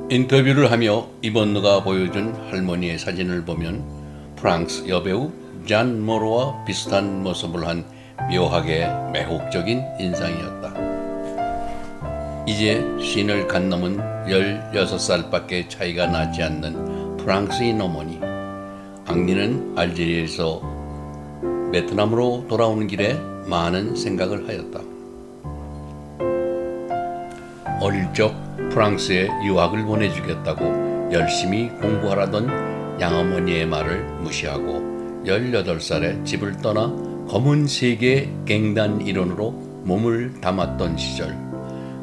인터뷰를 하며 이번누가 보여준 할머니의 사진을 보면 프랑스 여배우 잔 모로와 비슷한 모습을 한 묘하게 매혹적인 인상이었다. 이제 쉰을 간 넘은 16살밖에 차이가 나지 않는 프랑스인 어머니. 앙리는 알제리에서 베트남으로 돌아오는 길에 많은 생각을 하였다. 어릴 적 프랑스에 유학을 보내주겠다고 열심히 공부하라던 양어머니의 말을 무시하고 18살에 집을 떠나 검은 세계의 갱단 일원으로 몸을 담았던 시절,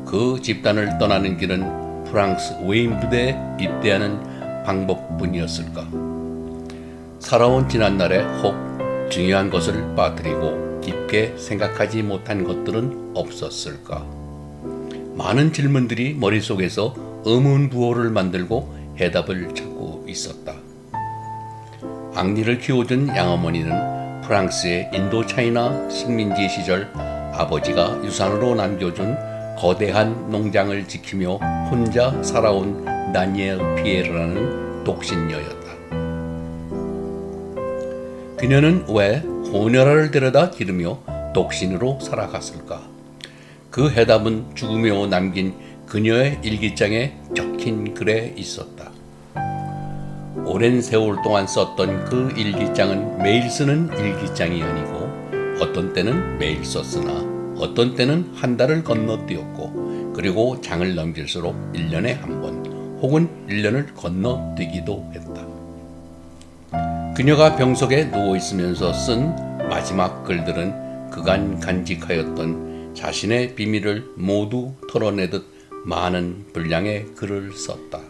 그 집단을 떠나는 길은 프랑스 외인 부대에 입대하는 방법뿐이었을까? 살아온 지난날에 혹 중요한 것을 빠뜨리고 깊게 생각하지 못한 것들은 없었을까? 많은 질문들이 머릿속에서 의문부호를 만들고 해답을 찾고 있었다. 앙리를 키워준 양어머니는 프랑스의 인도차이나 식민지 시절 아버지가 유산으로 남겨준 거대한 농장을 지키며 혼자 살아온 다니엘 피에르라는 독신녀였다. 그녀는 왜 호녀라를 데려다 기르며 독신으로 살아갔을까? 그 해답은 죽으며 남긴 그녀의 일기장에 적힌 글에 있었다. 오랜 세월 동안 썼던 그 일기장은 매일 쓰는 일기장이 아니고 어떤 때는 매일 썼으나 어떤 때는 한 달을 건너뛰었고 그리고 장을 넘길수록 1년에 한 번 혹은 1년을 건너뛰기도 했다. 그녀가 병석에 누워있으면서 쓴 마지막 글들은 그간 간직하였던 자신의 비밀을 모두 털어내듯 많은 분량의 글을 썼다.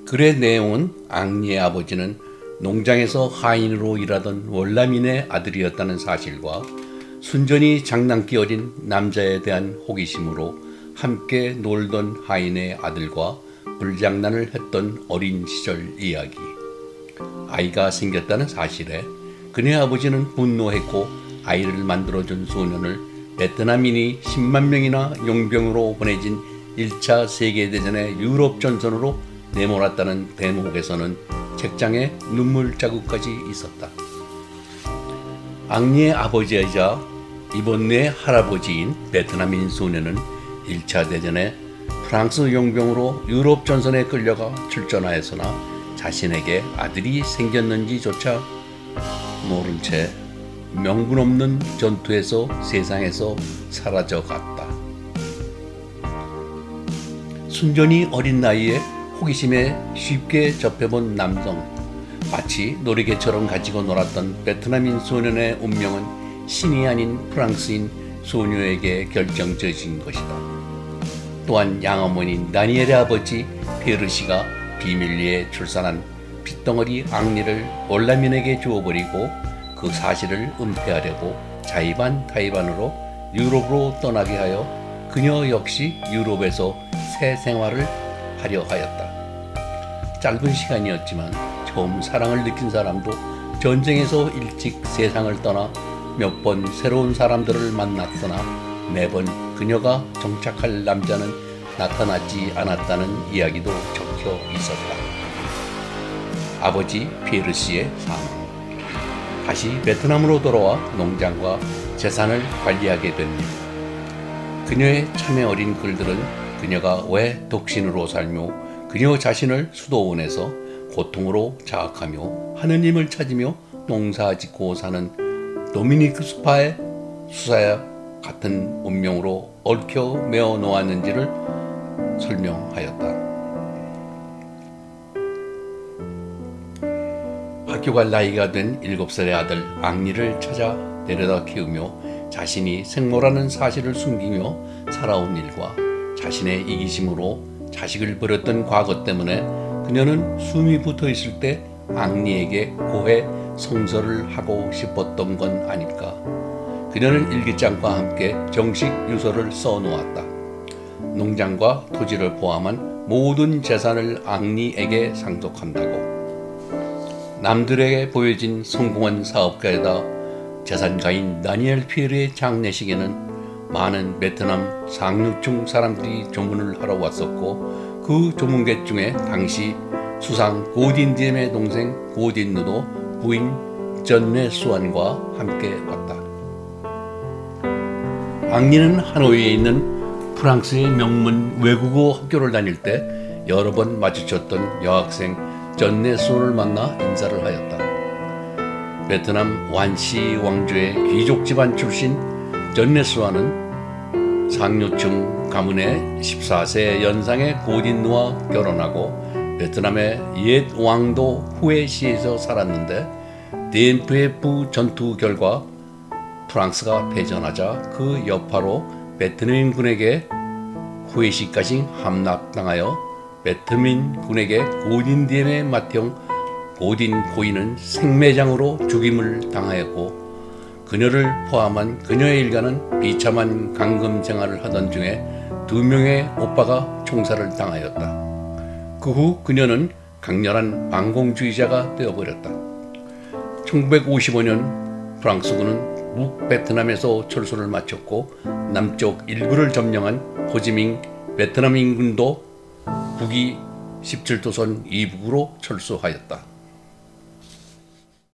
글의 내용은 앙리의 아버지는 농장에서 하인으로 일하던 월남인의 아들이었다는 사실과 순전히 장난기 어린 남자에 대한 호기심으로 함께 놀던 하인의 아들과 불장난을 했던 어린 시절 이야기. 아이가 생겼다는 사실에 그네 아버지는 분노했고 아이를 만들어준 소년을 베트남인이 10만 명이나 용병으로 보내진 1차 세계대전의 유럽 전선으로 내몰았다는 대목에서는 책장에 눈물 자국까지 있었다. 앙리의 아버지이자 이번네의 할아버지인 베트남인 소년은 1차 대전에 프랑스 용병으로 유럽 전선에 끌려가 출전하였으나 자신에게 아들이 생겼는지조차 모른 채 명분 없는 전투에서 세상에서 사라져갔다. 순전히 어린 나이에 호기심에 쉽게 접해본 남성, 마치 놀이개처럼 가지고 놀았던 베트남인 소년의 운명은 신이 아닌 프랑스인 소녀에게 결정져진 것이다. 또한 양어머니 다니엘의 아버지 페르시가 비밀리에 출산한 핏덩어리 앙리를 월남인에게 주어버리고 그 사실을 은폐하려고 자의반타의반으로 유럽으로 떠나게 하여 그녀 역시 유럽에서 새 생활을 하려 하였다. 짧은 시간이었지만 처음 사랑을 느낀 사람도 전쟁에서 일찍 세상을 떠나 몇 번 새로운 사람들을 만났으나 매번 그녀가 정착할 남자는 나타나지 않았다는 이야기도 적혀 있었다. 아버지 피에르시의 사망. 다시 베트남으로 돌아와 농장과 재산을 관리하게 된 일. 그녀의 참에 어린 글들은 그녀가 왜 독신으로 살며 그녀 자신을 수도원에서 고통으로 자학하며 하느님을 찾으며 농사짓고 사는 도미니크 수파의 수사와 같은 운명으로 얽혀 매어 놓았는지를 설명하였다. 학교 갈 나이가 된 7살의 아들 앙리를 찾아 데려다 키우며 자신이 생모라는 사실을 숨기며 살아온 일과 자신의 이기심으로 자식을 버렸던 과거 때문에 그녀는 숨이 붙어 있을 때 앙리에게 고해 성설을 하고 싶었던 건 아닐까. 그녀는 일기장과 함께 정식 유서를 써놓았다. 농장과 토지를 포함한 모든 재산을 앙리에게 상속한다고. 남들에게 보여진 성공한 사업가에다 재산가인 다니엘 피에르의 장례식에는 많은 베트남 상류층 사람들이 조문을 하러 왔었고, 그 조문객 중에 당시 수상 고딘디엠의 동생 고딘누도 부인 전네 수안과 함께 왔다. 앙리는 하노이에 있는 프랑스의 명문 외국어 학교를 다닐 때 여러 번 마주쳤던 여학생 전네 수안을 만나 인사를 하였다. 베트남 완시 왕조의 귀족 집안 출신 전네 수안은 상류층 가문의 14세 연상의 고딘누와 결혼하고 베트남의 옛 왕도 후에시에서 살았는데, 디엠프에프 전투 결과 프랑스가 패전하자 그 여파로 베트민군에게 후에시까지 함락당하여 베트민군에게 고딘디엠의 맏형 고딘 고인은 생매장으로 죽임을 당하였고, 그녀를 포함한 그녀의 일가는 비참한 강금 생활을 하던 중에 2명의 오빠가 총살을 당하였다. 그 후 그녀는 강렬한 반공주의자가 되어버렸다. 1955년 프랑스군은 북베트남에서 철수를 마쳤고 남쪽 일부를 점령한 호지민 베트남인군도 북위 17도선 이북으로 철수하였다.